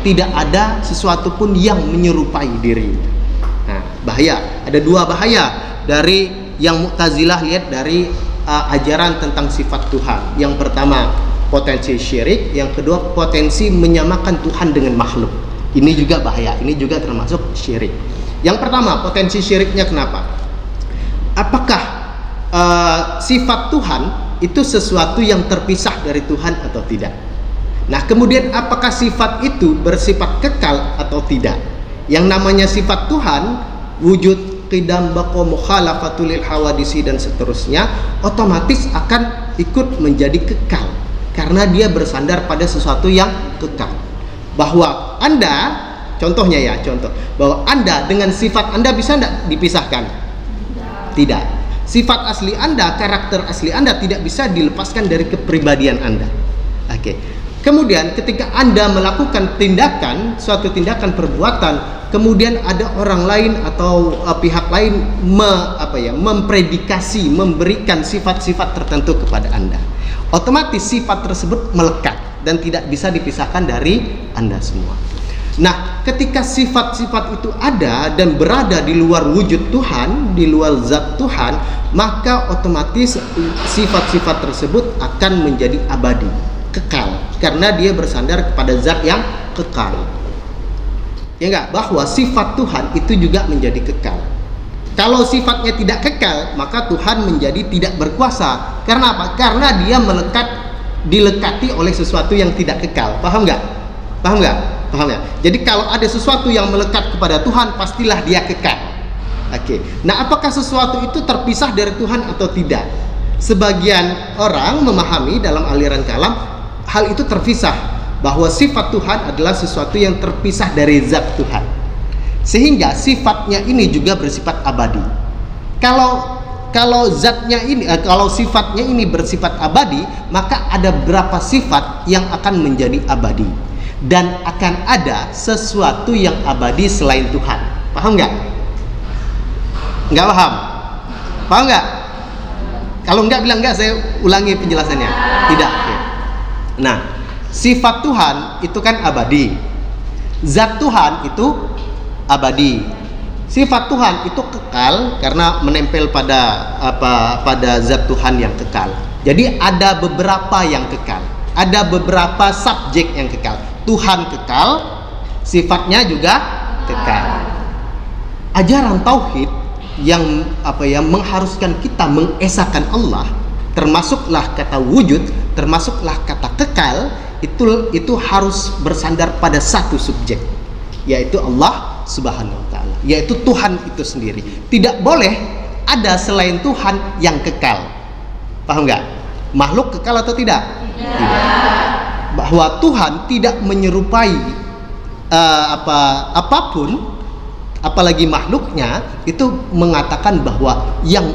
tidak ada sesuatu pun yang menyerupai dirinya. Nah, bahaya. Ada dua bahaya dari yang Mu'tazilah lihat dari ajaran tentang sifat Tuhan. Yang pertama, potensi syirik. Yang kedua, potensi menyamakan Tuhan dengan makhluk. Ini juga bahaya. Ini juga termasuk syirik. Yang pertama, potensi syiriknya kenapa? Apakah sifat Tuhan itu sesuatu yang terpisah dari Tuhan atau tidak? Nah, kemudian apakah sifat itu bersifat kekal atau tidak? Yang namanya sifat Tuhan, wujud, qidam, baqa, mukhalafatul lil hawadisi dan seterusnya, otomatis akan ikut menjadi kekal karena dia bersandar pada sesuatu yang kekal. Bahwa Anda, contohnya ya, bahwa Anda dengan sifat Anda bisa tidak dipisahkan? Tidak. Sifat asli Anda, karakter asli Anda tidak bisa dilepaskan dari kepribadian Anda. Oke. Kemudian ketika Anda melakukan tindakan, suatu tindakan perbuatan, kemudian ada orang lain atau pihak lain mempredikasi, memberikan sifat-sifat tertentu kepada Anda, otomatis sifat tersebut melekat dan tidak bisa dipisahkan dari Anda semua. Nah, ketika sifat-sifat itu ada dan berada di luar wujud Tuhan, di luar zat Tuhan, maka otomatis sifat-sifat tersebut akan menjadi abadi, kekal, karena dia bersandar kepada zat yang kekal. Ya enggak? Bahwa sifat Tuhan itu juga menjadi kekal. Kalau sifatnya tidak kekal, maka Tuhan menjadi tidak berkuasa. Karena apa? Karena dia dilekati oleh sesuatu yang tidak kekal. Paham nggak? Paham nggak? Paham ya? Jadi kalau ada sesuatu yang melekat kepada Tuhan, pastilah dia kekal. Oke. Nah, apakah sesuatu itu terpisah dari Tuhan atau tidak? Sebagian orang memahami dalam aliran kalam hal itu terpisah, bahwa sifat Tuhan adalah sesuatu yang terpisah dari zat Tuhan, sehingga sifatnya ini juga bersifat abadi. Kalau zatnya ini, kalau sifatnya ini bersifat abadi, maka ada berapa sifat yang akan menjadi abadi, dan akan ada sesuatu yang abadi selain Tuhan. Paham nggak? Nggak paham? Paham nggak? Kalau nggak bilang nggak, saya ulangi penjelasannya. Tidak. Nah, sifat Tuhan itu kan abadi, zat Tuhan itu abadi, sifat Tuhan itu kekal karena menempel pada zat Tuhan yang kekal. Jadi ada beberapa yang kekal, ada beberapa subjek yang kekal. Tuhan kekal, sifatnya juga kekal. Ajaran tauhid yang mengharuskan kita mengesahkan Allah, termasuklah kata wujud, termasuklah kata kekal, itu harus bersandar pada satu subjek, yaitu Allah Subhanahu wa ta'ala, yaitu Tuhan itu sendiri. Tidak boleh ada selain Tuhan yang kekal. Paham nggak? Makhluk kekal atau tidak? Tidak. Bahwa Tuhan tidak menyerupai apapun, apalagi makhluknya, itu mengatakan bahwa yang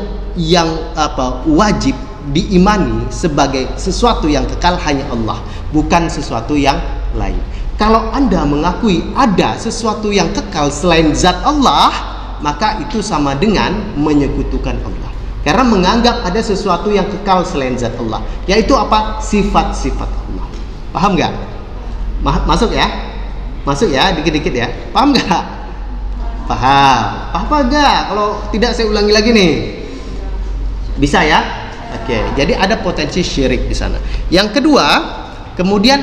wajib diimani sebagai sesuatu yang kekal hanya Allah, bukan sesuatu yang lain. Kalau Anda mengakui ada sesuatu yang kekal selain zat Allah, maka itu sama dengan menyekutukan Allah, karena menganggap ada sesuatu yang kekal selain zat Allah, yaitu apa? Sifat-sifat Allah. Paham nggak? Masuk ya? Masuk ya? Dikit-dikit ya? Paham nggak? Paham? Apa enggak? Kalau tidak saya ulangi lagi nih. Bisa ya? Oke, jadi ada potensi syirik di sana. Yang kedua, kemudian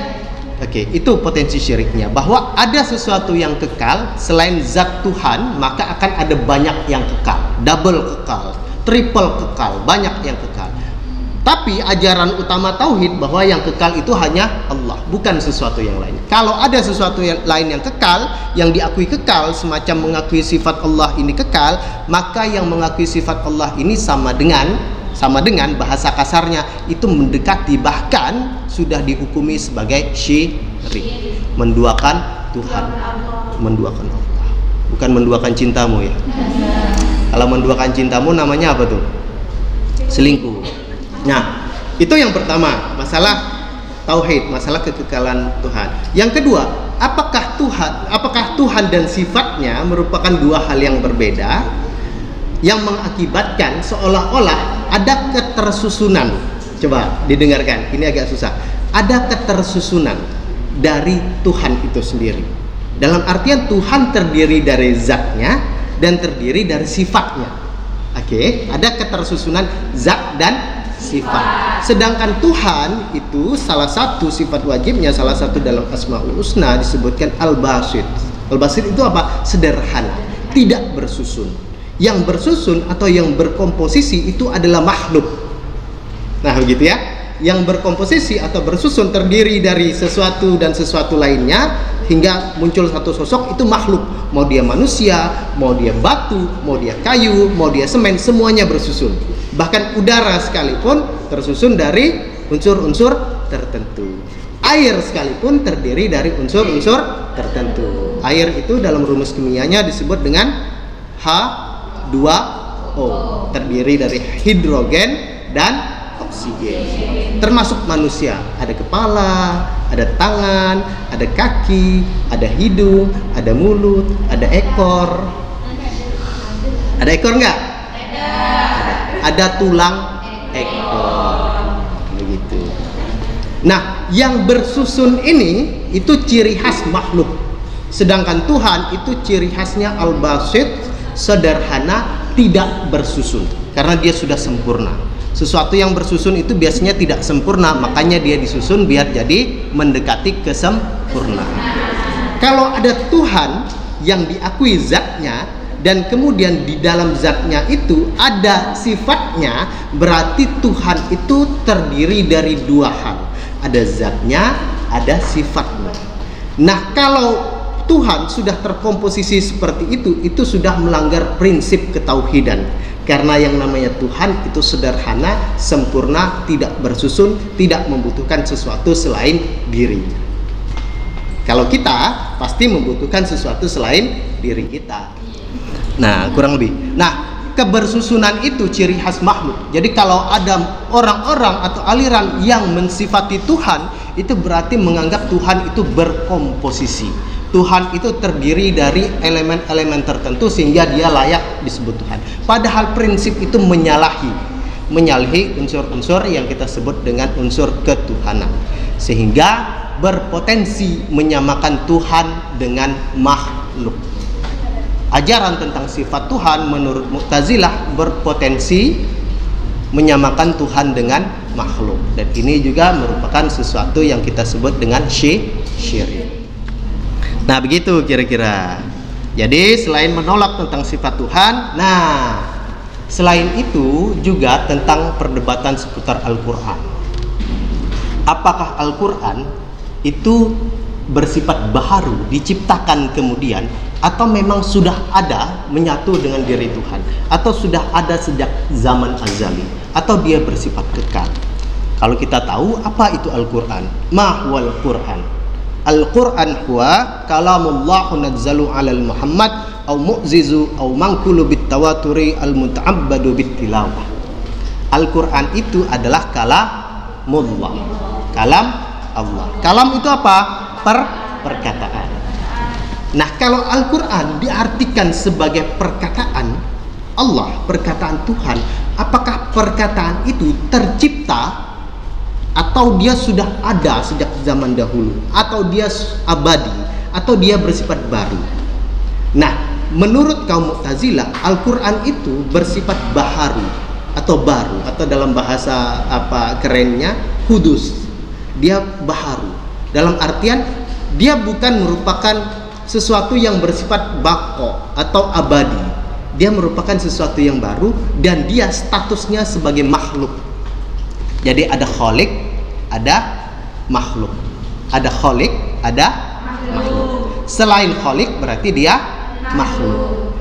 itu potensi syiriknya, bahwa ada sesuatu yang kekal selain zat Tuhan, maka akan ada banyak yang kekal, double kekal, triple kekal, banyak yang kekal. Tapi ajaran utama tauhid bahwa yang kekal itu hanya Allah, bukan sesuatu yang lain. Kalau ada sesuatu yang lain yang kekal, yang diakui kekal, semacam mengakui sifat Allah ini kekal, maka yang mengakui sifat Allah ini sama dengan bahasa kasarnya itu mendekati, bahkan sudah dihukumi sebagai syirik, menduakan Tuhan, menduakan Allah, bukan menduakan cintamu ya. Kalau menduakan cintamu namanya apa tuh? Selingkuh. Nah, itu yang pertama, masalah tauhid, masalah kekekalan Tuhan. Yang kedua, apakah Tuhan dan sifatnya merupakan dua hal yang berbeda, yang mengakibatkan seolah-olah ada ketersusunan. Coba didengarkan, ini agak susah. Ada ketersusunan dari Tuhan itu sendiri. Dalam artian Tuhan terdiri dari zatnya dan terdiri dari sifatnya. Oke, ada ketersusunan zat dan sifat. Sedangkan Tuhan itu salah satu sifat wajibnya, salah satu dalam Asmaul Husna disebutkan Al-Basit. Al-Basit itu apa? Sederhana, tidak bersusun. Yang bersusun atau yang berkomposisi itu adalah makhluk. Nah, begitu ya. Yang berkomposisi atau bersusun terdiri dari sesuatu dan sesuatu lainnya hingga muncul satu sosok, itu makhluk. Mau dia manusia, mau dia batu, mau dia kayu, mau dia semen, semuanya bersusun. Bahkan udara sekalipun tersusun dari unsur-unsur tertentu. Air sekalipun terdiri dari unsur-unsur tertentu. Air itu dalam rumus kimianya disebut dengan H2O, terdiri dari hidrogen dan oksigen. Termasuk manusia, ada kepala, ada tangan, ada kaki, ada hidung, ada mulut, ada ekor. Ada ekor nggak? Ada tulang ekor. Begitu. Nah, yang bersusun ini itu ciri khas makhluk. Sedangkan Tuhan itu ciri khasnya Al-Basit, sederhana, tidak bersusun. Karena dia sudah sempurna. Sesuatu yang bersusun itu biasanya tidak sempurna, makanya dia disusun biar jadi mendekati kesempurnaan. Kalau ada Tuhan yang diakui zatnya dan kemudian di dalam zatnya itu ada sifatnya, berarti Tuhan itu terdiri dari dua hal. Ada zatnya, ada sifatnya. Nah, kalau Tuhan sudah terkomposisi seperti itu sudah melanggar prinsip ketauhidan. Karena yang namanya Tuhan itu sederhana, sempurna, tidak bersusun, tidak membutuhkan sesuatu selain diri. Kalau kita pasti membutuhkan sesuatu selain diri kita. Nah, kurang lebih. Nah, kebersusunan itu ciri khas makhluk. Jadi kalau ada orang-orang atau aliran yang mensifati Tuhan, itu berarti menganggap Tuhan itu berkomposisi. Tuhan itu terdiri dari elemen-elemen tertentu sehingga dia layak disebut Tuhan. Padahal prinsip itu menyalahi unsur-unsur yang kita sebut dengan unsur ketuhanan. Sehingga berpotensi menyamakan Tuhan dengan makhluk. Ajaran tentang sifat Tuhan menurut Mu'tazilah berpotensi menyamakan Tuhan dengan makhluk. Dan ini juga merupakan sesuatu yang kita sebut dengan syirik. Nah, begitu kira-kira. Jadi selain menolak tentang sifat Tuhan, nah selain itu juga tentang perdebatan seputar Al-Quran. Apakah Al-Quran itu bersifat baharu, diciptakan kemudian, atau memang sudah ada menyatu dengan diri Tuhan, atau sudah ada sejak zaman azali, atau dia bersifat kekal? Kalau kita tahu apa itu Al-Quran, ma huwal Quran? Al-Quran huwa kalamullah nazzalu ala Muhammad au mu'zizu au mangkulu bitawaturi al-muta'abbadu bittilawah. Al-Quran itu adalah kalamullah, kalam Allah. Kalam itu apa? Perkataan. Nah, kalau Al-Quran diartikan sebagai perkataan Allah, perkataan Tuhan, apakah perkataan itu tercipta atau dia sudah ada sejak zaman dahulu, atau dia abadi, atau dia bersifat baru? Nah, menurut kaum Mu'tazilah, Al-Quran itu bersifat baharu atau baru, atau dalam bahasa kerennya hudus. Dia baharu dalam artian dia bukan merupakan sesuatu yang bersifat bako atau abadi. Dia merupakan sesuatu yang baru dan dia statusnya sebagai makhluk. Jadi ada khalik, ada makhluk. Ada khalik, ada makhluk. Selain khalik berarti dia makhluk.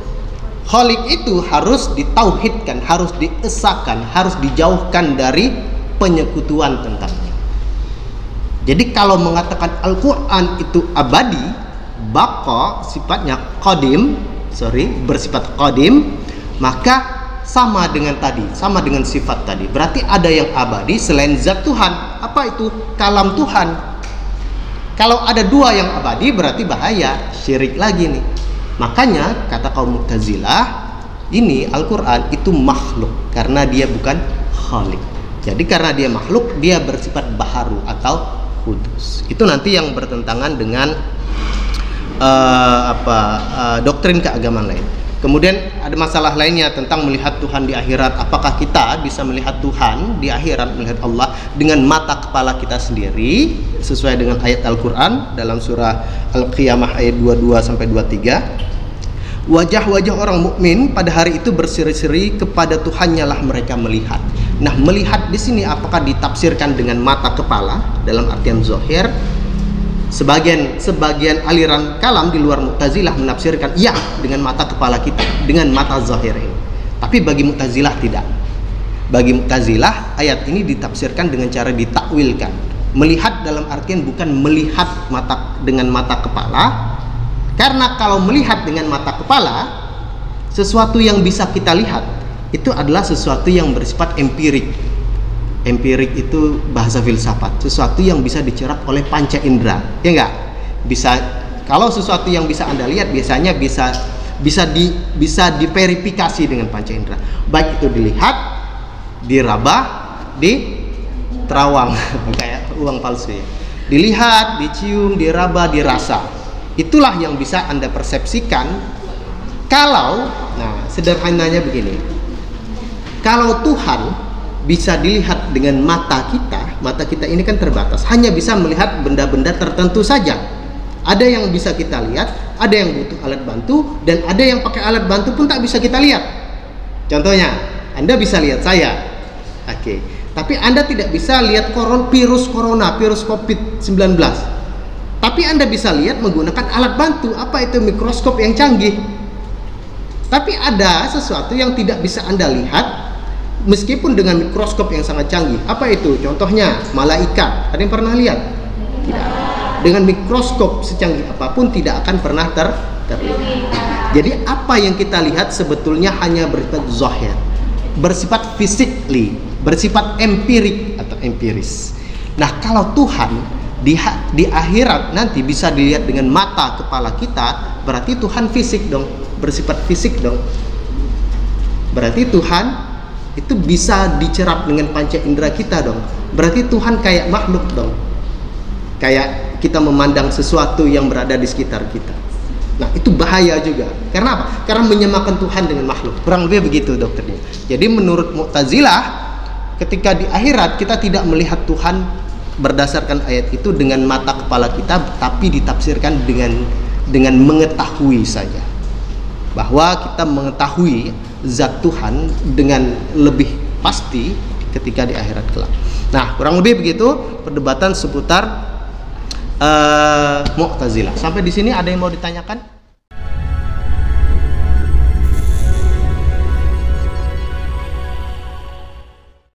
Khalik itu harus ditauhidkan, harus diesakan, harus dijauhkan dari penyekutuan tentangnya. Jadi kalau mengatakan Al-Quran itu abadi, baqa sifatnya qadim, bersifat qadim, maka sama dengan tadi, sama dengan sifat tadi. Berarti ada yang abadi selain zat Tuhan. Apa itu? Kalam Tuhan. Kalau ada dua yang abadi berarti bahaya, syirik lagi nih. Makanya kata kaum Mu'tazilah, ini Al-Quran itu makhluk karena dia bukan khalik. Jadi karena dia makhluk, dia bersifat baharu atau Kudus. Itu nanti yang bertentangan dengan doktrin keagamaan lain. Kemudian ada masalah lainnya tentang melihat Tuhan di akhirat. Apakah kita bisa melihat Tuhan di akhirat, melihat Allah dengan mata kepala kita sendiri sesuai dengan ayat Al-Quran dalam surah Al-Qiyamah ayat 22 sampai 23. Wajah-wajah orang mukmin pada hari itu berseri-seri, kepada Tuhannya lah mereka melihat. Nah, melihat di sini apakah ditafsirkan dengan mata kepala dalam artian zahir? Sebagian aliran kalam di luar Mu'tazilah menafsirkan ya dengan mata kepala kita, dengan mata zahir ini. Tapi bagi Mu'tazilah tidak. Bagi Mu'tazilah ayat ini ditafsirkan dengan cara ditakwilkan. Melihat dalam artian bukan melihat dengan mata kepala. Karena kalau melihat dengan mata kepala, sesuatu yang bisa kita lihat itu adalah sesuatu yang bersifat empirik. Empirik itu bahasa filsafat, sesuatu yang bisa dicerap oleh panca indera, ya enggak? Bisa, kalau sesuatu yang bisa Anda lihat biasanya bisa diverifikasi dengan panca indera. Baik itu dilihat, diraba, diterawang kayak uang palsu ya. Dilihat, dicium, diraba, dirasa. Itulah yang bisa Anda persepsikan. Kalau, nah sederhananya begini. Kalau Tuhan bisa dilihat dengan mata kita ini kan terbatas, hanya bisa melihat benda-benda tertentu saja. Ada yang bisa kita lihat, ada yang butuh alat bantu, dan ada yang pakai alat bantu pun tak bisa kita lihat. Contohnya, Anda bisa lihat saya, oke, tapi Anda tidak bisa lihat virus corona, virus COVID-19. Tapi Anda bisa lihat menggunakan alat bantu, apa itu mikroskop yang canggih. Tapi ada sesuatu yang tidak bisa Anda lihat meskipun dengan mikroskop yang sangat canggih. Apa itu? Contohnya malaikat. Ada yang pernah lihat? Tidak. Dengan mikroskop secanggih apapun tidak akan pernah terlihat. Jadi apa yang kita lihat sebetulnya hanya bersifat zahir, bersifat physically, bersifat empirik atau empiris. Nah, kalau Tuhan di akhirat nanti bisa dilihat dengan mata kepala kita, berarti Tuhan fisik dong, bersifat fisik dong. Berarti Tuhan itu bisa dicerap dengan panca indera kita dong. Berarti Tuhan kayak makhluk dong, kayak kita memandang sesuatu yang berada di sekitar kita. Nah, itu bahaya juga. Karena apa? Karena menyamakan Tuhan dengan makhluk. Kurang lebih begitu dokternya. Jadi menurut Mu'tazilah, ketika di akhirat kita tidak melihat Tuhan berdasarkan ayat itu dengan mata kepala kita, tapi ditafsirkan dengan mengetahui saja, bahwa kita mengetahui zat Tuhan dengan lebih pasti ketika di akhirat kelak. Nah, kurang lebih begitu perdebatan seputar Mu'tazilah. Sampai di sini ada yang mau ditanyakan?